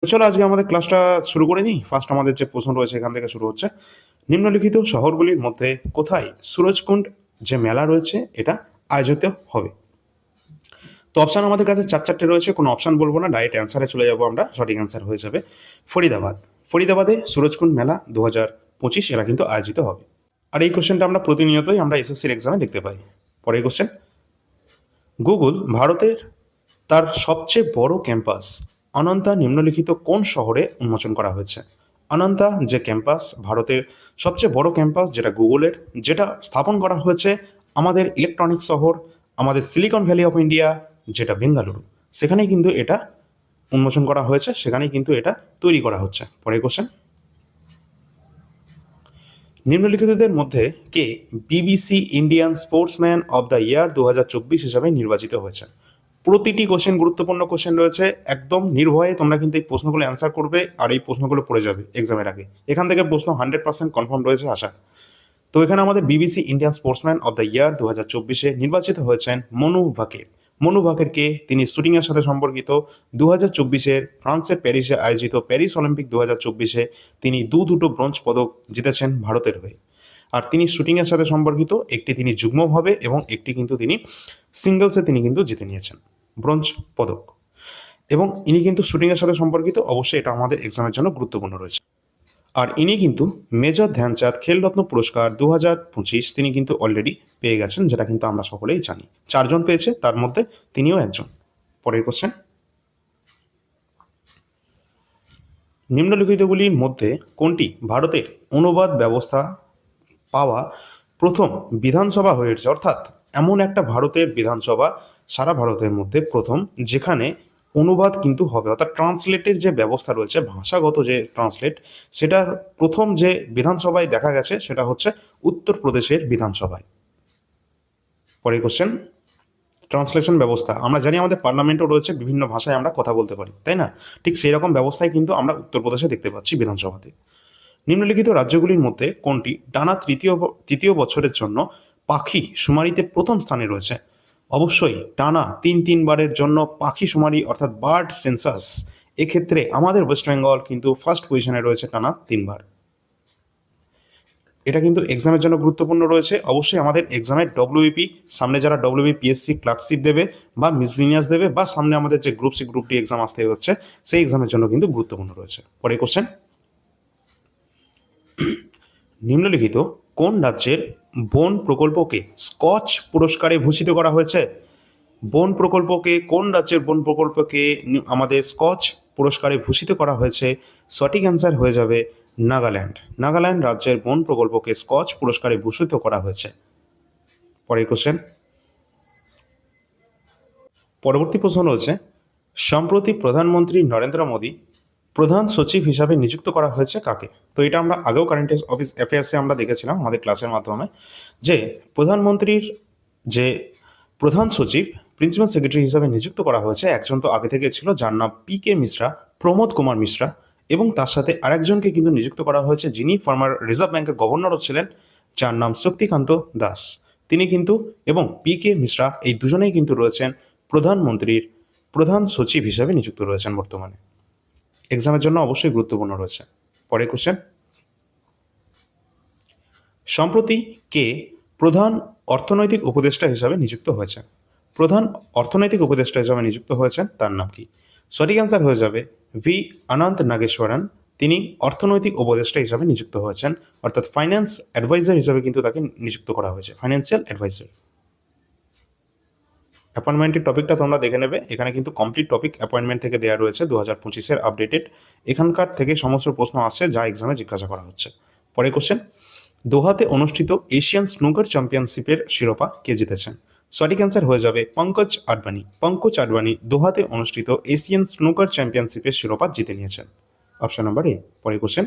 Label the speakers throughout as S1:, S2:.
S1: তো চলো আজকে আমাদের ক্লাসটা শুরু করে নিই। ফার্স্ট আমাদের যে প্রশ্ন রয়েছে এখান থেকে শুরু হচ্ছে। নিম্নলিখিত শহরগুলির মধ্যে কোথায় সুরজকুণ্ড যে মেলা রয়েছে এটা আয়োজিত হবে? তো অপশান আমাদের কাছে চারটে রয়েছে, কোনো অপশান বলবো না, ডাইরেক্ট অ্যান্সারে চলে যাবো আমরা। সঠিক অ্যান্সার হয়ে যাবে ফরিদাবাদ। ফরিদাবাদে সুরজকুণ্ড মেলা 2025 এরা কিন্তু আয়োজিত হবে। আর এই কোশ্চেনটা আমরা প্রতিনিয়তই আমরা এসএসসির এক্সামে দেখতে পাই। পরের কোশ্চেন, গুগল ভারতের তার সবচেয়ে বড় ক্যাম্পাস অনন্তা নিম্নলিখিত কোন শহরে উন্মোচন করা হয়েছে? অনন্তা যে ক্যাম্পাস ভারতের সবচেয়ে বড় ক্যাম্পাস, যেটা গুগলের, যেটা স্থাপন করা হয়েছে আমাদের ইলেকট্রনিক শহর, আমাদের সিলিকন ভ্যালি অফ ইন্ডিয়া, যেটা বেঙ্গালুরু, সেখানেই কিন্তু এটা উন্মোচন করা হয়েছে, সেখানেই কিন্তু এটা তৈরি করা হচ্ছে। পরের কোশ্চেন, নিম্নলিখিতদের মধ্যে কে BBC Indian sportsman of the year 2024 হিসাবে নির্বাচিত হয়েছে? প্রতিটি কোশ্চেন গুরুত্বপূর্ণ কোশ্চেন রয়েছে, একদম নির্ভয়ে তোমরা কিন্তু এই প্রশ্নগুলো অ্যান্সার করবে আর এই প্রশ্নগুলো পড়ে যাবে এক্সামের আগে। এখান থেকে প্রশ্ন 100% কনফার্ম রয়েছে আশা। তো এখানে আমাদের BBC Indian sportsman of the year 2024-এ নির্বাচিত হয়েছেন মনু ভাকের। মনু ভাকেরকে তিনি শুটিংয়ের সাথে সম্পর্কিত 2024-এর ফ্রান্সের প্যারিসে আয়োজিত প্যারিস অলিম্পিক 2024-এ তিনি দুটো ব্রোঞ্জ পদক জিতেছেন ভারতের হয়ে। আর তিনি শুটিংয়ের সাথে সম্পর্কিত একটি তিনি যুগ্মভাবে এবং একটি কিন্তু তিনি সিঙ্গলসে তিনি কিন্তু জিতে নিয়েছেন ব্রোঞ্জ পদক। এবং ইনি কিন্তু শুটিংয়ের সাথে সম্পর্কিত, অবশ্যই এটা আমাদের এক্সামের জন্য গুরুত্বপূর্ণ রয়েছে। আর ইনি কিন্তু মেজর ধ্যানচাঁদ খেলরত্ন পুরস্কার 2025 তিনি কিন্তু অলরেডি পেয়ে গেছেন, যেটা কিন্তু আমরা সকলেই জানি। 4জন পেয়েছে, তার মধ্যে তিনিও একজন। পরের কোশ্চেন, নিম্নলিখিতগুলির মধ্যে কোনটি ভারতের অনুবাদ ব্যবস্থা পাওয়া প্রথম বিধানসভা হয়ে উঠেছে? অর্থাৎ এমন একটা ভারতের বিধানসভা সারা ভারতের মধ্যে প্রথম, যেখানে অনুবাদ কিন্তু হবে, অর্থাৎ ট্রান্সলেটের যে ব্যবস্থা রয়েছে, ভাষাগত যে ট্রান্সলেট, সেটার প্রথম যে বিধানসভায় দেখা গেছে সেটা হচ্ছে উত্তরপ্রদেশের বিধানসভায়। পরের কোশ্চেন, ট্রান্সলেশন ব্যবস্থা আমরা জানি আমাদের পার্লামেন্টও রয়েছে, বিভিন্ন ভাষায় আমরা কথা বলতে পারি, তাই না? ঠিক সেই রকম ব্যবস্থায় কিন্তু আমরা উত্তরপ্রদেশে দেখতে পাচ্ছি বিধানসভাতে। নিম্নলিখিত রাজ্যগুলির মধ্যে কোনটি টানা তৃতীয় বছরের জন্য পাখি শুমারিতে প্রথম স্থানে রয়েছে? অবশ্যই টানা তিনবারের জন্য পাখি শুমারি অর্থাৎ বার্ড সেন্সাস, এক্ষেত্রে আমাদের ওয়েস্ট বেঙ্গল কিন্তু ফার্স্ট পজিশনে রয়েছে টানা 3বার। এটা কিন্তু এক্সামের জন্য গুরুত্বপূর্ণ রয়েছে। অবশ্যই আমাদের এক্সামের ডব্লিউবিপি, সামনে যারা ডব্লিউবিপিএসসি ক্লার্কশিপ দেবে বা মিসলিনিয়াস দেবে, বা সামনে আমাদের যে group C group D exam আসতে হচ্ছে, সেই এক্সামের জন্য কিন্তু গুরুত্বপূর্ণ রয়েছে। পরে কোশ্চেন, নিম্নলিখিত কোন রাজ্যের বন প্রকল্পকে স্কচ পুরস্কারে ভূষিত করা হয়েছে? কোন রাজ্যের বন প্রকল্পকে আমাদের স্কচ পুরস্কারে ভূষিত করা হয়েছে? সঠিক অ্যান্সার হয়ে যাবে নাগাল্যান্ড। নাগাল্যান্ড রাজ্যের বন প্রকল্পকে স্কচ পুরস্কারে ভূষিত করা হয়েছে। পরের কোশ্চেন, পরবর্তী প্রশ্ন রয়েছে, সম্প্রতি প্রধানমন্ত্রী নরেন্দ্র মোদী প্রধান সচিব হিসাবে নিযুক্ত করা হয়েছে কাকে? তো এটা আমরা আগেও কারেন্ট অ্যাফেয়ার্সে আমরা দেখেছিলাম আমাদের ক্লাসের মাধ্যমে, যে প্রধানমন্ত্রীর যে প্রধান সচিব, প্রিন্সিপাল সেক্রেটারি হিসাবে নিযুক্ত করা হয়েছে একজন তো আগে থেকে ছিল, যার নাম PK মিশ্রা, প্রমোদ কুমার মিশ্রা। এবং তার সাথে আরেকজনকে কিন্তু নিযুক্ত করা হয়েছে, যিনি ফর্মার রিজার্ভ ব্যাংকের গভর্নরও ছিলেন, যার নাম শক্তিকান্ত দাস। তিনি কিন্তু এবং PK মিশ্রা এই দুজনেই কিন্তু রয়েছেন প্রধানমন্ত্রীর প্রধান সচিব হিসাবে নিযুক্ত রয়েছেন বর্তমানে। এক্সামের জন্য অবশ্যই গুরুত্বপূর্ণ রয়েছে। পরের কোশ্চেন, সম্প্রতি কে প্রধান অর্থনৈতিক উপদেষ্টা হিসাবে নিযুক্ত হয়েছে? প্রধান অর্থনৈতিক উপদেষ্টা হিসাবে নিযুক্ত হয়েছেন, তার নাম কি? সঠিক অ্যান্সার হয়ে যাবে ভি অনন্ত নাগেশ্বরন। তিনি অর্থনৈতিক উপদেষ্টা হিসাবে নিযুক্ত হয়েছেন, অর্থাৎ ফাইন্যান্স অ্যাডভাইজার হিসাবে কিন্তু তাকে নিযুক্ত করা হয়েছে, ফাইন্যান্সিয়াল অ্যাডভাইজার। অ্যাপয়েন্টমেন্টের টপিকটা তোমরা দেখে নেবে, এখানে কিন্তু কমপ্লিট টপিক অ্যাপয়েন্টমেন্ট থেকে দেওয়া রয়েছে 2025-এর আপডেটেড। এখানকার থেকে সমস্ত প্রশ্ন আসছে যা এক্সামে জিজ্ঞাসা করা হচ্ছে। পরের কোশ্চেন, দোহাতে অনুষ্ঠিত এশিয়ান স্নুকার চ্যাম্পিয়নশিপের শিরোপা কে জিতেছেন? সঠিক অ্যান্সার হয়ে যাবে পঙ্কজ আডবাণী। পঙ্কজ আডবাণী দোহাতে অনুষ্ঠিত এশিয়ান স্নুকার চ্যাম্পিয়নশিপের শিরোপা জিতে নিয়েছেন। অপশন নাম্বার এ। পরের কোশ্চেন,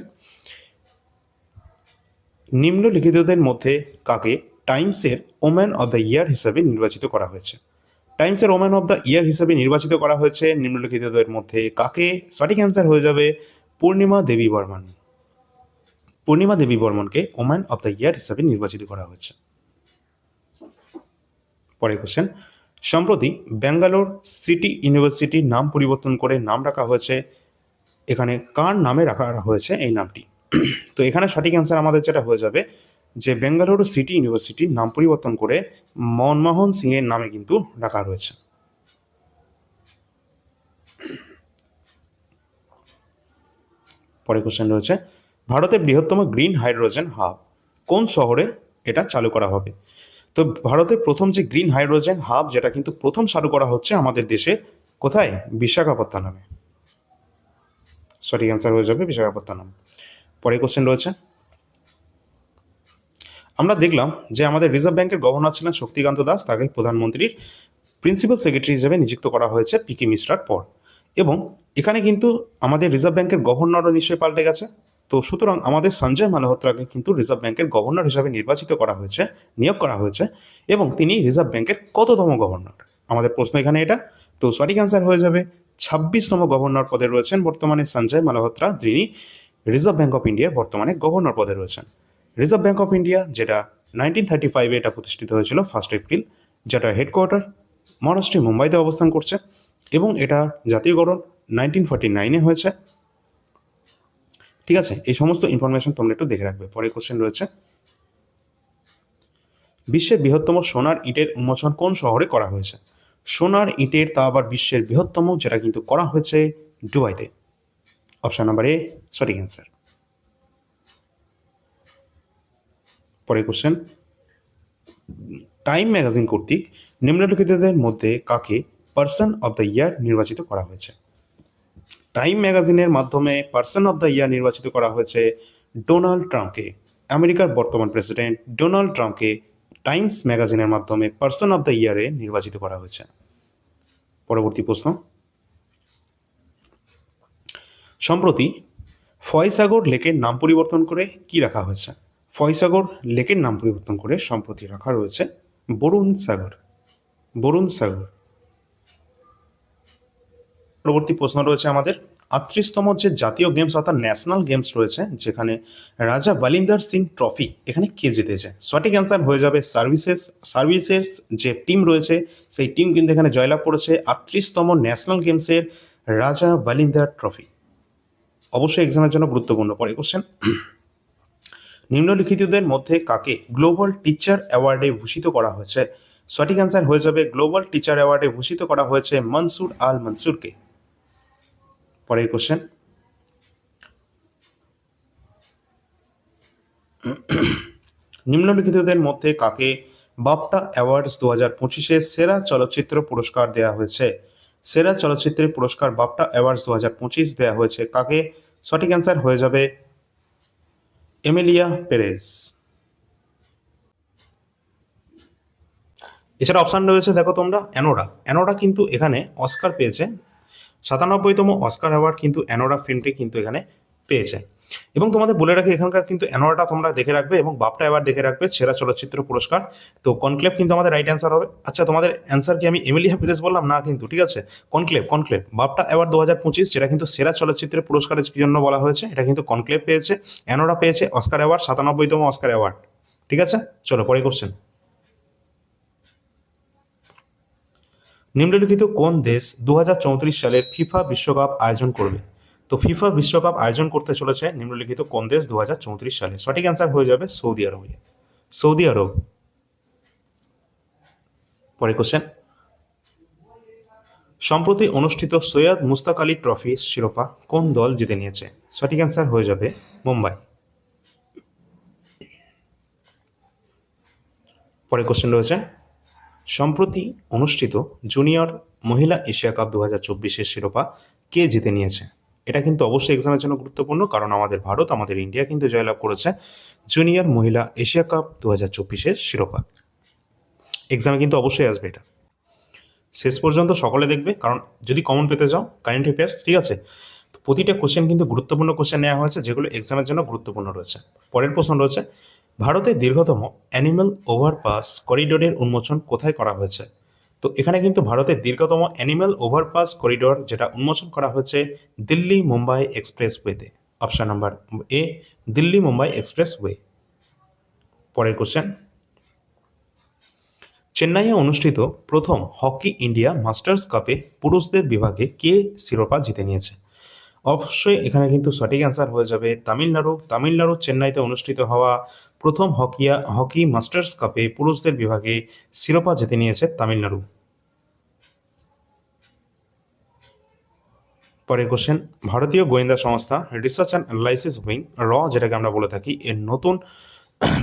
S1: নিম্নলিখিতদের মধ্যে কাকে টাইমসের ওম্যান অব দ্য ইয়ার হিসাবে নির্বাচিত করা হয়েছে? টাইমসের ওম্যান অব দ্য ইয়ার হিসাবে নির্বাচিত করা হয়েছে নিম্নলিখিতদের মধ্যে কাকে? সঠিক অ্যান্সার হয়ে যাবে পূর্ণিমা দেবী বর্মন। পূর্ণিমা দেবী বর্মনকে ওম্যান অব দ্য ইয়ার হিসাবে নির্বাচিত করা হয়েছে। পরের কোশ্চেন, সম্প্রতি ব্যাঙ্গালোর সিটি ইউনিভার্সিটির নাম পরিবর্তন করে নাম রাখা হয়েছে এখানে কার নামে রাখা হয়েছে এই নামটি? তো এখানে সঠিক অ্যান্সার আমাদের যেটা হয়ে যাবে যে বেঙ্গালুরু সিটি ইউনিভার্সিটির নাম পরিবর্তন করে মনমোহন সিংয়ের নামে কিন্তু রাখা রয়েছে। পরে কোশ্চেন রয়েছে, ভারতের বৃহত্তম গ্রিন হাইড্রোজেন হাব কোন শহরে এটা চালু করা হবে? তো ভারতের প্রথম যে গ্রিন হাইড্রোজেন হাব যেটা কিন্তু প্রথম চালু করা হচ্ছে আমাদের দেশে, কোথায়? বিশাখাপত্তনমে। সঠিক অ্যান্সার হয়ে যাবে বিশাখাপত্তনম। পরে কোশ্চেন রয়েছে, আমরা দেখলাম যে আমাদের রিজার্ভ ব্যাংকের গভর্নর ছিলেন শক্তিকান্ত দাস, তাকে প্রধানমন্ত্রীর প্রিন্সিপাল সেক্রেটারি হিসেবে নিযুক্ত করা হয়েছে পিকে মিশ্রার পর। এবং এখানে কিন্তু আমাদের রিজার্ভ ব্যাংকের গভর্নরও নিশ্চয়ই পাল্টে গেছে। তো সুতরাং আমাদের সঞ্জয় মালহোত্রাকে কিন্তু রিজার্ভ ব্যাংকের গভর্নর হিসাবে নির্বাচিত করা হয়েছে, নিয়োগ করা হয়েছে, এবং তিনি রিজার্ভ ব্যাংকের কততম গভর্নর? আমাদের প্রশ্ন এখানে এটা। তো সঠিক অ্যান্সার হয়ে যাবে 26তম গভর্নর পদে রয়েছেন বর্তমানে সঞ্জয় মালহোত্রা, যিনি রিজার্ভ ব্যাংক অফ ইন্ডিয়ার বর্তমানে গভর্নর পদে রয়েছেন। রিজার্ভ ব্যাংক অফ ইন্ডিয়া যেটা 1935-এ এটা প্রতিষ্ঠিত হয়েছিল 1 এপ্রিল, যেটা হেডকোয়ার্টার মহারাষ্ট্রের মুম্বাইতে অবস্থান করছে, এবং এটা জাতীয়করণ 1949-এ হয়েছে। ঠিক আছে, এই সমস্ত ইনফরমেশন তোমরা একটু দেখে রাখবে। পরে কোশ্চেন রয়েছে, বিশ্বের বৃহত্তম সোনার ইটের উন্মোচন কোন শহরে করা হয়েছে? সোনার ইটের, তা আবার বিশ্বের বৃহত্তম, যেটা কিন্তু করা হয়েছে দুবাইতে। অপশন নাম্বার এ সঠিক অ্যান্সার। পরে কোশ্চেন, টাইম ম্যাগাজিন কর্তৃক নিম্নলিখিতদের মধ্যে কাকে পার্সন অব দ্য ইয়ার নির্বাচিত করা হয়েছে? টাইম ম্যাগাজিনের মাধ্যমে পার্সন অব দ্য ইয়ার নির্বাচিত করা হয়েছে ডোনাল্ড ট্রাম্পকে। আমেরিকার বর্তমান প্রেসিডেন্ট ডোনাল্ড ট্রাম্পকে টাইমস ম্যাগাজিনের মাধ্যমে পার্সন অব দ্য ইয়ারে নির্বাচিত করা হয়েছে। পরবর্তী প্রশ্ন, সম্প্রতি ফয়সাগর লেকের নাম পরিবর্তন করে কি রাখা হয়েছে? ফয়সাগর লেকের নাম পরিবর্তন করে সম্প্রতি রাখা রয়েছে বরুণ সাগর। বরুণ সাগর। পরবর্তী প্রশ্ন রয়েছে আমাদের, 38তম যে জাতীয় গেমস অর্থাৎ ন্যাশনাল গেমস রয়েছে, যেখানে রাজা বলিন্দর সিং ট্রফি, এখানে কে জিতেছে? সঠিক অ্যান্সার হয়ে যাবে সার্ভিসেস যে টিম রয়েছে সেই টিম কিন্তু এখানে জয়লাভ করেছে 38তম ন্যাশনাল গেমসের রাজা বলিন্দর ট্রফি। অবশ্যই এক্সামের জন্য গুরুত্বপূর্ণ। পরে কোশ্চেন, নিম্নলিখিতদের মধ্যে কাকে গ্লোবাল টিচার অ্যাওয়ার্ডে ভূষিত করা হয়েছে? সঠিক অ্যান্সার হয়ে যাবে গ্লোবাল টিচার অ্যাওয়ার্ডে ভূষিত করা হয়েছে মনসুর আল মনসুরকে। পরের কোশ্চেন, নিম্নলিখিতদের মধ্যে কাকে বাফটা অ্যাওয়ার্ডস 2025-এ সেরা চলচ্চিত্র পুরস্কার দেওয়া হয়েছে? সেরা চলচ্চিত্রের পুরস্কার বাফটা অ্যাওয়ার্ডস 2025 দেওয়া হয়েছে কাকে? সঠিক অ্যান্সার হয়ে যাবে এমিলিয়া পেরেজ। এছাড়া অপশান রয়েছে, দেখো তোমরা, অ্যানোরা কিন্তু এখানে অস্কার পেয়েছে, 97তম অস্কার অ্যাওয়ার্ড কিন্তু অ্যানোরা ফিল্মটি কিন্তু এখানে পেয়েছে। এবং তোমাদের বলে রাখি, এখানকার কিন্তু অ্যানোরাটা তোমরা দেখে রাখবে এবং বাফটা অ্যাওয়ার্ড দেখে রাখবে, সেরা চলচ্চিত্র পুরস্কার। তো কনক্লেভ কিন্তু আমাদের রাইট অ্যান্সার হবে। আচ্ছা, তোমাদের অ্যান্সার কি আমি এমিলিয়া পেরেজ বললাম? না কিন্তু, ঠিক আছে, কনক্লেভ বাফটা অ্যাওয়ার্ড 2025, যেটা কিন্তু সেরা চলচ্চিত্রের পুরস্কারের জন্য বলা হয়েছে, এটা কিন্তু কনক্লেভ পেয়েছে। অ্যানোরা পেয়েছে অস্কার অ্যাওয়ার্ড, 97তম অস্কার অ্যাওয়ার্ড। ঠিক আছে, চলো পরে কোশ্চেন, নিম্নলিখিত কোন দেশ 2034 সালের ফিফা বিশ্বকাপ আয়োজন করবে? তো ফিফা বিশ্বকাপ আয়োজন করতে চলেছে নিম্নলিখিত কোন দেশ 2034 সালে? সঠিক অ্যান্সার হয়ে যাবে সৌদি আরব। সৌদি আরব। পরে কোশ্চেন, সম্প্রতি অনুষ্ঠিত সৈয়দ মুস্তাক আলী ট্রফি শিরোপা কোন দল জিতে নিয়েছে? সঠিক অ্যান্সার হয়ে যাবে মুম্বাই। পরে কোশ্চেন রয়েছে, সম্প্রতি অনুষ্ঠিত জুনিয়র মহিলা এশিয়া কাপ 2024-এর শিরোপা কে জিতে নিয়েছে? এটা কিন্তু অবশ্যই এক্সামের জন্য গুরুত্বপূর্ণ, কারণ আমাদের ভারত, আমাদের ইন্ডিয়া কিন্তু জয়লাভ করেছে জুনিয়র মহিলা এশিয়া কাপ 2024-এর শিরোপা। এক্সামে কিন্তু অবশ্যই আসবে এটা। শেষ পর্যন্ত সকলে দেখবে, কারণ যদি কমন পেতে যাও কারেন্ট অ্যাফেয়ার্স, ঠিক আছে, তো প্রতিটা কোশ্চেন কিন্তু গুরুত্বপূর্ণ কোশ্চেন নেওয়া হয়েছে, যেগুলো এক্সামের জন্য গুরুত্বপূর্ণ রয়েছে। পরের প্রশ্ন রয়েছে, ভারতের দীর্ঘতম অ্যানিম্যাল ওভারপাস করিডোরের উন্মোচন কোথায় করা হয়েছে? তো এখানে কিন্তু ভারতের দীর্ঘতম অ্যানিম্যাল ওভারপাস করিডোর যেটা উন্মোচন করা হয়েছে দিল্লি মুম্বাই এক্সপ্রেসওয়েতে। Option number A Delhi Mumbai expressway. পরের কোশ্চেন, চেন্নাইয়ে অনুষ্ঠিত প্রথম হকি ইন্ডিয়া মাস্টার্স কাপে পুরুষদের বিভাগে কে শিরোপা জিতে নিয়েছে? অবশ্যই এখানে কিন্তু সঠিক অ্যান্সার হয়ে যাবে তামিলনাড়ু। তামিলনাড়ু চেন্নাইতে অনুষ্ঠিত হওয়া প্রথম হকি মাস্টার্স কাপে পুরুষদের বিভাগে শিরোপা জিতে নিয়েছে তামিলনাড়ু। পরের কোশ্চেন, ভারতীয় গোয়েন্দা সংস্থা রিসার্চ অ্যান্ড অ্যানালাইসিস উইং যেটাকে আমরা বলে থাকি, এর নতুন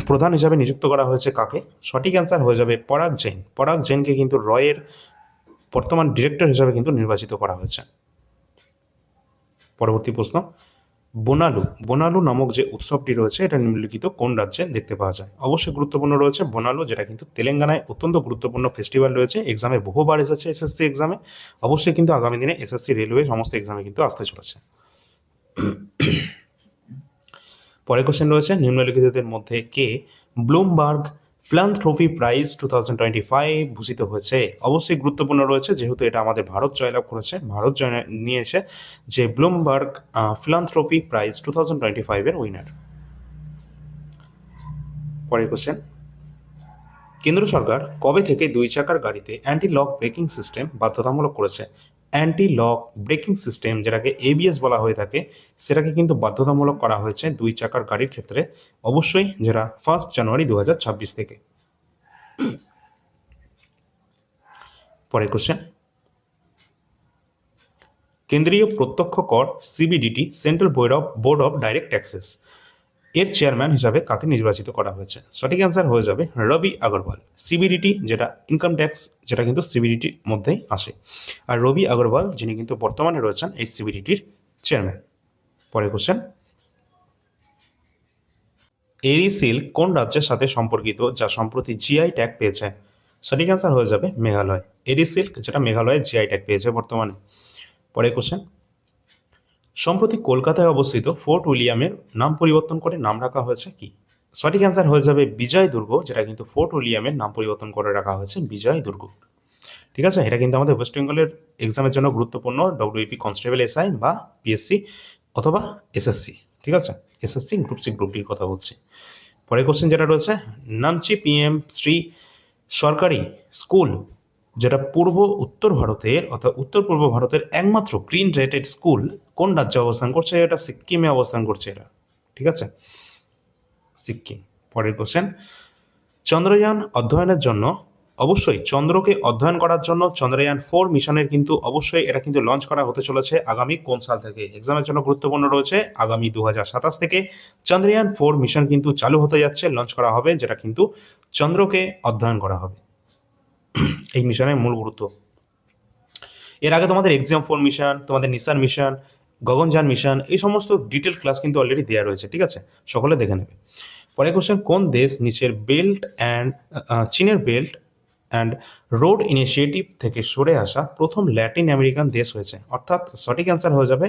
S1: প্রধান হিসাবে নিযুক্ত করা হয়েছে কাকে? সঠিক অ্যান্সার হয়ে যাবে পরাগ জৈন। পরাগ জৈনকে কিন্তু এর বর্তমান ডিরেক্টর হিসাবে কিন্তু নির্বাচিত করা হয়েছে। পরবর্তী প্রশ্ন, বোনালু। বোনালু নামক যে উৎসবটি রয়েছে এটা নিম্নলিখিত কোন রাজ্যে দেখতে পাওয়া যায়? অবশ্যই গুরুত্বপূর্ণ রয়েছে বোনালু, যেটা কিন্তু তেলেঙ্গানায় অত্যন্ত গুরুত্বপূর্ণ ফেস্টিভ্যাল রয়েছে। এক্সামে বহুবার এসেছে এসএসসি এক্সামে, অবশ্যই কিন্তু আগামী দিনে এসএসসি রেলওয়ে সমস্ত এক্সামে কিন্তু আসতে চলেছে। পরের কোশ্চেন রয়েছে, নিম্নলিখিতদের মধ্যে কে ব্লুমবার্গ ফিলান্থ্রপি প্রাইজ 2025 ভূষিত হয়েছে? অবশ্যই গুরুত্বপূর্ণ রয়েছে, যেহেতু এটা আমাদের ভারত জয়লাভ করেছে, ভারত জয় নিয়েছে যে ব্লুমবার্গ ফিলান্থ্রপি প্রাইজ 2025 এর উইনার। পরের কোশ্চেন, কেন্দ্র সরকার কবে থেকে 2 চাকার গাড়িতে অ্যান্টি লক ব্রেকিং সিস্টেম বাধ্যতামূলক করেছে? অ্যান্টি লক ব্রেকিং সিস্টেম, যেটাকে এবিএস বলা হয়ে থাকে, সেটাকে কিন্তু বাধ্যতামূলক করা হয়েছে 2 চাকার গাড়ির ক্ষেত্রে, অবশ্যই যেটা 1 জানুয়ারি 2026 থেকে। পরের কোশ্চেন, কেন্দ্রীয় প্রত্যক্ষ কর সিবিডিটি central board of direct taxes এর চেয়ারম্যান হিসাবে কাকে নির্বাচিত করা হয়েছে? সঠিক অ্যান্সার হয়ে যাবে রবি আগরওয়াল। সিবিডিটি যেটা ইনকাম ট্যাক্স, যেটা কিন্তু সিবিডিটির মধ্যেই আসে, আর রবি আগরওয়াল যিনি কিন্তু বর্তমানে রয়েছেন এই সিবিডিটির চেয়ারম্যান। পরের কোশ্চেন, এরি সিল্ক কোন রাজ্যের সাথে সম্পর্কিত যা সম্প্রতি জিআই ট্যাগ পেয়েছে? সঠিক অ্যান্সার হয়ে যাবে মেঘালয়। এরি সিল্ক যেটা মেঘালয়ে জিআই ট্যাগ পেয়েছে বর্তমানে। পরের কোশ্চেন, সম্প্রতি কলকাতায় অবস্থিত ফোর্ট উইলিয়ামের নাম পরিবর্তন করে নাম রাখা হয়েছে কি? সঠিক অ্যান্সার হয়ে যাবে বিজয় দুর্গ, যেটা কিন্তু ফোর্ট উইলিয়ামের নাম পরিবর্তন করে রাখা হয়েছে বিজয় দুর্গ। ঠিক আছে, এটা কিন্তু আমাদের ওয়েস্ট বেঙ্গলের এক্সামের জন্য গুরুত্বপূর্ণ, ডব্লিউপি কনস্টেবল এসআই বা পিএসসি অথবা এসএসসি। ঠিক আছে, এসএসসি গ্রুপ সি গ্রুপ ডির কথা বলছি। পরের কোশ্চেন যেটা রয়েছে, নামচি পিএম শ্রী সরকারি স্কুল, যেটা উত্তর ভারতের অর্থাৎ উত্তর পূর্ব ভারতের একমাত্র গ্রিন রেটেড স্কুল কোন রাজ্যে অবস্থান করছে? এটা সিক্কিমে অবস্থান করছে এটা। ঠিক আছে, সিক্কিম। পরের কোশ্চেন, চন্দ্রযান অধ্যয়নের জন্য, অবশ্যই চন্দ্রকে অধ্যয়ন করার জন্য চন্দ্রযান 4 মিশনের কিন্তু অবশ্যই এটা কিন্তু লঞ্চ করা হতে চলেছে আগামী কোন সাল থেকে? এক্সামের জন্য গুরুত্বপূর্ণ রয়েছে, আগামী 2027 থেকে চন্দ্রযান 4 মিশন কিন্তু চালু হতে যাচ্ছে, লঞ্চ করা হবে, যেটা কিন্তু চন্দ্রকে অধ্যয়ন করা হবে। এই মিশনের মূল গুরুত্ব, এর আগে তোমাদের এক্সাম 4 মিশন, তোমাদের নিসার মিশন, গগনযান মিশন, এই সমস্ত ডিটেল ক্লাস কিন্তু অলরেডি দেওয়া রয়েছে। ঠিক আছে, সকলে দেখে নেবে। পরের কোশ্চেন, কোন দেশ চীনের বেল্ট অ্যান্ড রোড ইনিশিয়েটিভ থেকে সরে আসা প্রথম ল্যাটিন আমেরিকান দেশ হয়েছে? অর্থাৎ সঠিক অ্যান্সার হয়ে যাবে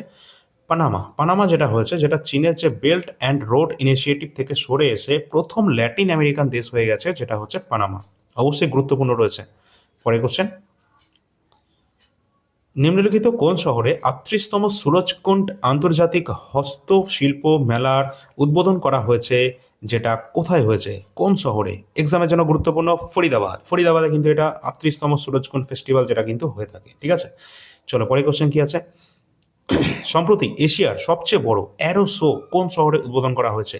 S1: পানামা। পানামা যেটা হয়েছে, যেটা চীনের যে বেল্ট অ্যান্ড রোড ইনিশিয়েটিভ থেকে সরে এসে প্রথম ল্যাটিন আমেরিকান দেশ হয়ে গেছে, যেটা হচ্ছে পানামা। অবশ্যই গুরুত্বপূর্ণ রয়েছে। পরের কোশ্চেন, নিম্নলিখিত কোন শহরে 38তম সুরজকুণ্ড আন্তর্জাতিক হস্তশিল্প মেলার উদ্বোধন করা হয়েছে? যেটা কোথায় হয়েছে, কোন শহরে? এক্সামের জন্য গুরুত্বপূর্ণ, ফরিদাবাদ। ফরিদাবাদে কিন্তু এটা 38তম সুরজকুণ্ড ফেস্টিভ্যাল যেটা কিন্তু হয়ে থাকে। ঠিক আছে, চলো পরের কোশ্চেন কি আছে, সম্প্রতি এশিয়ার সবচেয়ে বড় অ্যারো শো কোন শহরে উদ্বোধন করা হয়েছে?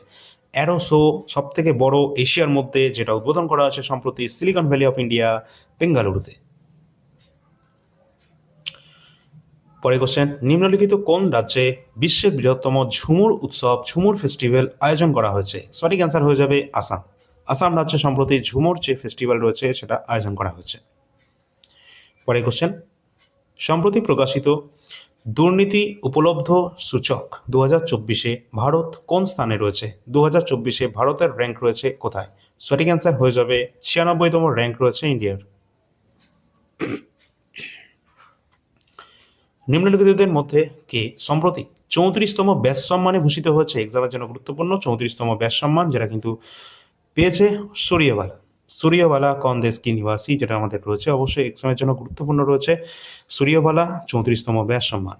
S1: অ্যারো শো সব থেকে বড় এশিয়ার মধ্যে যেটা উদ্বোধন করা হয়েছে সম্প্রতি সিলিকন ভ্যালি অফ ইন্ডিয়া, বেঙ্গালুরুতে। পরের কোশ্চেন, নিম্নলিখিত কোন রাজ্যে বিশ্বের বৃহত্তম ঝুমুর উৎসব ঝুমুর ফেস্টিভ্যাল আয়োজন করা হয়েছে? সঠিক অ্যান্সার হয়ে যাবে আসাম। আসাম রাজ্যে সম্প্রতি ঝুমুর যে ফেস্টিভ্যাল রয়েছে সেটা আয়োজন করা হয়েছে। পরের কোশ্চেন, সম্প্রতি প্রকাশিত দুর্নীতি উপলব্ধ সূচক 2024-এ ভারত কোন স্থানে রয়েছে? 2024-এ ভারতের র্যাঙ্ক রয়েছে কোথায়? সঠিক অ্যান্সার হয়ে যাবে 96তম র্যাঙ্ক রয়েছে ইন্ডিয়ার। নিম্নলিখিতদের মধ্যে কে সম্প্রতি 34তম ব্যাস সম্মানে ভূষিত হয়েছে? এক্সামের জন্য গুরুত্বপূর্ণ 34তম ব্যাস সম্মান, যেটা কিন্তু পেয়েছে সূর্যবালা। সূর্যবালা কোন দেশ কি নিবাসী, যেটা আমাদের রয়েছে, অবশ্যই এক্সামের জন্য গুরুত্বপূর্ণ রয়েছে সূর্যবালা 34তম ব্যাস সম্মান।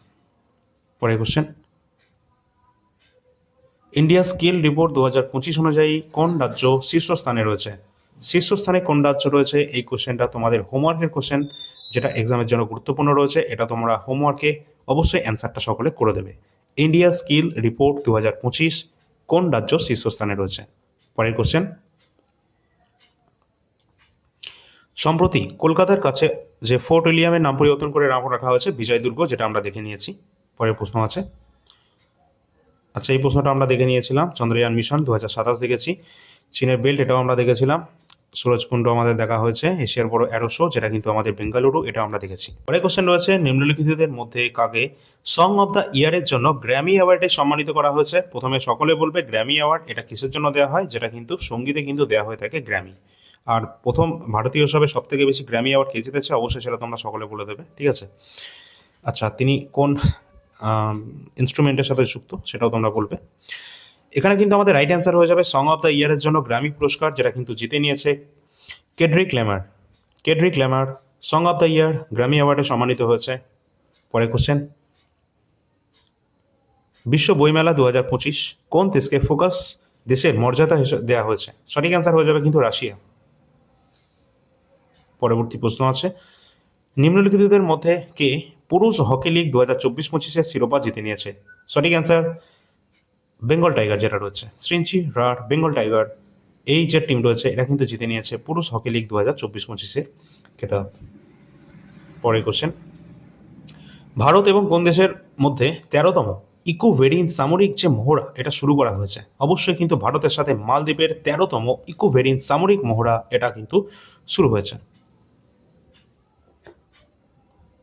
S1: পরের কোশ্চেন, ইন্ডিয়া স্কিল রিপোর্ট 2025 অনুযায়ী কোন রাজ্য শীর্ষস্থানে রয়েছে? শীর্ষস্থানে কোন রাজ্য রয়েছে, এই কোশ্চেনটা তোমাদের হোমওয়ার্কের কোশ্চেন, যেটা এক্সামের জন্য গুরুত্বপূর্ণ রয়েছে। এটা তোমরা হোমওয়ার্কে অবশ্যই অ্যান্সারটা সকলে করে দেবে। ইন্ডিয়া স্কিল রিপোর্ট 2025 কোন রাজ্য শীর্ষস্থানে রয়েছে? পরের কোশ্চেন, সম্প্রতি কলকাতার কাছে যে ফোর্ট উইলিয়ামের নাম পরিবর্তন করে নাম রাখা হয়েছে বিজয় দুর্গ, যেটা আমরা দেখে নিয়েছি। পরের প্রশ্ন আছে, আচ্ছা এই প্রশ্নটা আমরা দেখে নিয়েছিলাম, চন্দ্রযান মিশন 2027 দেখেছি। চীনের বেল্ট, এটাও আমরা দেখেছিলাম। সূরজকুণ্ড আমাদের দেখা হয়েছে, এশিয়ার বড় অ্যারো শো, যেটা কিন্তু আমাদের বেঙ্গালুরু, এটাও আমরা দেখেছি। পরের কোশ্চেন রয়েছে, নিম্নলিখিতদের মধ্যে কাকে সং অফ দ্য ইয়ারের জন্য গ্র্যামি অ্যাওয়ার্ডে সম্মানিত করা হয়েছে? প্রথমে সকলে বলবে গ্র্যামি অ্যাওয়ার্ড এটা কিসের জন্য দেওয়া হয়, যেটা কিন্তু সঙ্গীতে কিন্তু দেওয়া হয়ে থাকে গ্র্যামি। আর প্রথম ভারতীয় হিসাবে সব থেকে বেশি গ্র্যামি অ্যাওয়ার্ড কে জিতেছে, অবশ্যই সেটা তোমরা সকলে বলে দেবে, ঠিক আছে। আচ্ছা তিনি কোন ইনস্ট্রুমেন্টের সাথে যুক্ত সেটাও তোমরা বলবে। এখানে কিন্তু আমাদের রাইট অ্যান্সার হয়ে যাবে সং অফ দ্য ইয়ারের জন্য গ্র্যামি পুরস্কার, যেটা কিন্তু জিতে নিয়েছে Kendrick Lamar. Kendrick Lamar song of the year Grammy অ্যাওয়ার্ডে সম্মানিত হয়েছে। পরের কোশ্চেন, বিশ্ব বইমেলা 2025 কোন দেশকে ফোকাস দেশের মর্যাদা দেওয়া হয়েছে? সঠিক অ্যান্সার হয়ে যাবে কিন্তু রাশিয়া। পরবর্তী প্রশ্ন আছে, নিম্নলিখিতদের মধ্যে কে পুরুষ হকি লিগ 2024-25 শিরোপা জিতে নিয়েছে? সঠিক অ্যান্সার বেঙ্গল টাইগার, যেটা রয়েছে শ্রিঞ্চি রাঢ় বেঙ্গল টাইগার, এই যে টিম রয়েছে এটা কিন্তু জিতে নিয়েছে পুরুষ হকি লিগ 2024-25 খেতাব। পরের কোশ্চেন, ভারত এবং কোন দেশের মধ্যে 13তম ইকো ভেরিন সামরিক যে মহড়া এটা শুরু করা হয়েছে? অবশ্যই কিন্তু ভারতের সাথে মালদ্বীপের 13তম ইকো ভেরিন সামরিক মহড়া এটা কিন্তু শুরু হয়েছে।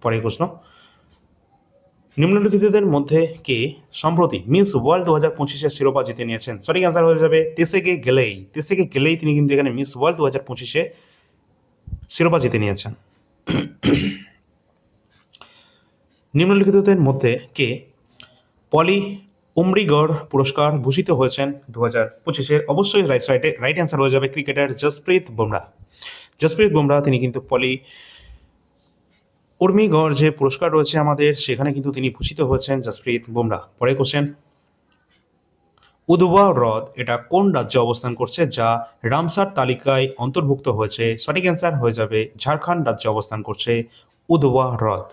S1: পরের প্রশ্ন, নিম্নলিখিতদের মধ্যে কে সম্প্রতি মিস ওয়ার্ল্ড 2025 শিরোপা জিতে নিয়েছেন? সঠিক অ্যান্সার হয়ে যাবে তেসেগে গেলেই। তেসেগে গেলেই তিনি কিন্তু এখানে মিস ওয়ার্ল্ড 2025 শিরোপা জিতে নিয়েছেন। নিম্নলিখিতদের মধ্যে কে পলি উমরিগড় পুরস্কার ভূষিত হয়েছেন 2025? অবশ্যই রাইট অ্যান্সার হয়ে যাবে ক্রিকেটার জসপ্রীত বুমরাহ। জসপ্রীত বুমরাহ তিনি কিন্তু পলি উর্মিগড় যে পুরস্কার রয়েছে আমাদের, সেখানে কিন্তু তিনি ভূষিত হয়েছেন জসপ্রীত বুমরাহ। পরের কোশ্চেন, উদওয়া হ্রদ এটা কোন রাজ্যে অবস্থান করছে যা রামসার তালিকায় অন্তর্ভুক্ত হয়েছে? সঠিক অ্যান্সার হয়ে যাবে ঝাড়খণ্ড রাজ্যে অবস্থান করছে উদওয়া হ্রদ।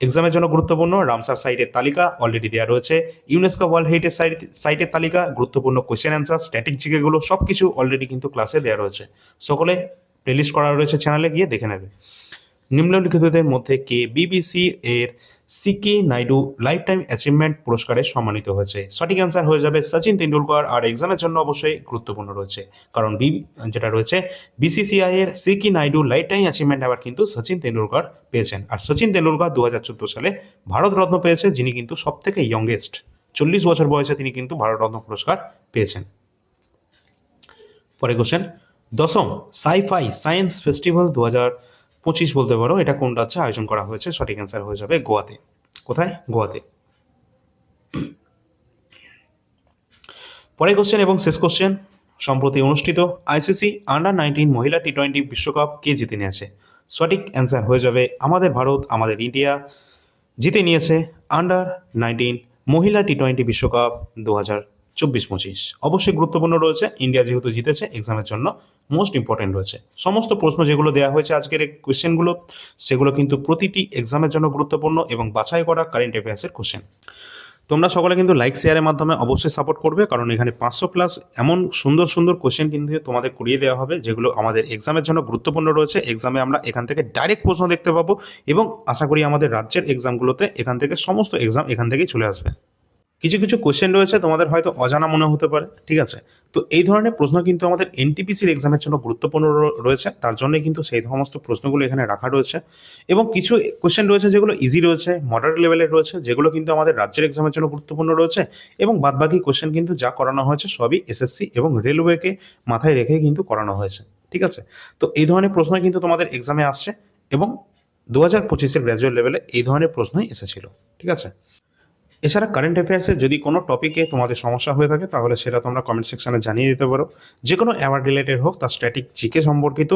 S1: এক্সামের জন্য গুরুত্বপূর্ণ রামসার সাইটের তালিকা অলরেডি দেওয়া রয়েছে, ইউনেস্কো ওয়ার্ল্ড হেরিটেজ সাইটের তালিকা, গুরুত্বপূর্ণ কোয়েশ্চেন অ্যান্সার, স্ট্যাটিক জিকেগুলো সব কিছু অলরেডি কিন্তু ক্লাসে দেওয়া রয়েছে, সকলে প্লেলিস্ট করা রয়েছে, চ্যানেলে গিয়ে দেখে নেবে। নিম্নলিখিতদের মধ্যে কে বিবিসি এর CK Naidu lifetime achievement পুরস্কারে সম্মানিত হয়েছে? সঠিক অ্যান্সার হয়ে যাবে সচিন তেন্ডুলকর। আর এক্সামের জন্য অবশ্যই গুরুত্বপূর্ণ রয়েছে, কারণ যেটা রয়েছে বিসিসিআই এর CK Naidu lifetime achievement award কিন্তু সচিন তেন্ডুলকর পেয়েছেন। আর সচিন তেন্ডুলকর 2014 সালে ভারতরত্ন পেয়েছে, যিনি কিন্তু সব থেকে ইয়ংগেস্ট, 40 বছর বয়সে তিনি কিন্তু ভারতরত্ন পুরস্কার পেয়েছেন। পরে কোশ্চেন, 10ম সাইফাই সায়েন্স ফেস্টিভ্যাল 2025 বলতে পারো, এটা কোন রাজ্যে আয়োজন করা হয়েছে? সঠিক অ্যান্সার হয়ে যাবে গোয়াতে। কোথায়? গোয়াতে। পরের কোশ্চেন এবং শেষ কোশ্চেন, সম্প্রতি অনুষ্ঠিত আইসিসি আন্ডার-19 মহিলা টি20 বিশ্বকাপ কে জিতে নিয়েছে? সঠিক অ্যান্সার হয়ে যাবে আমাদের ভারত, আমাদের ইন্ডিয়া জিতে নিয়েছে আন্ডার-19 মহিলা টি20 বিশ্বকাপ 2024-25। অবশ্যই গুরুত্বপূর্ণ রয়েছে, ইন্ডিয়া যেহেতু জিতেছে এক্সামের জন্য মোস্ট ইম্পর্টেন্ট রয়েছে। সমস্ত প্রশ্ন যেগুলো দেওয়া হয়েছে আজকের এই কোয়েশ্চেনগুলো, সেগুলো কিন্তু প্রতিটি এক্সামের জন্য গুরুত্বপূর্ণ এবং বাছাই করা কারেন্ট অ্যাফেয়ার্সের কোশ্চেন। তোমরা সকলে কিন্তু লাইক শেয়ারের মাধ্যমে অবশ্যই সাপোর্ট করবে, কারণ এখানে 500+ এমন সুন্দর সুন্দর কোশ্চেন কিন্তু তোমাদের করিয়ে দেওয়া হবে, যেগুলো আমাদের এক্সামের জন্য গুরুত্বপূর্ণ রয়েছে। এক্সামে আমরা এখান থেকে ডাইরেক্ট প্রশ্ন দেখতে পাবো এবং আশা করি আমাদের রাজ্যের এক্সামগুলোতে এখান থেকে সমস্ত এক্সাম এখান থেকেই চলে আসবে। কিছু কিছু কোশ্চেন রয়েছে তোমাদের হয়তো অজানা মনে হতে পারে, ঠিক আছে। তো এই ধরনের প্রশ্ন কিন্তু আমাদের এনটিপিসির এক্সামের জন্য গুরুত্বপূর্ণ রয়েছে, তার জন্যই কিন্তু সেই সমস্ত প্রশ্নগুলো এখানে রাখা রয়েছে। এবং কিছু কোশ্চেন রয়েছে যেগুলো ইজি রয়েছে, মডারেট লেভেলের রয়েছে, যেগুলো কিন্তু আমাদের রাজ্যের এক্সামের জন্য গুরুত্বপূর্ণ রয়েছে। এবং বাদবাকি কোশ্চেন কিন্তু যা করানো হয়েছে সবই এসএসসি এবং রেলওয়েকে মাথায় রেখে কিন্তু করানো হয়েছে, ঠিক আছে। তো এই ধরনের প্রশ্ন কিন্তু তোমাদের এক্সামে আসছে এবং 2025 গ্র্যাজুয়েট লেভেলে এই ধরনের প্রশ্নই এসেছিল, ঠিক আছে। এছাড়া কারেন্ট অ্যাফেয়ার্সের যদি কোনো টপিকে তোমাদের সমস্যা হয়ে থাকে তাহলে সেটা তোমরা কমেন্ট সেকশনে জানিয়ে দিতে পারো, যে কোনো অ্যাওয়ার্ড রিলেটেড হোক, তার স্ট্যাটিক জিকে সম্পর্কিত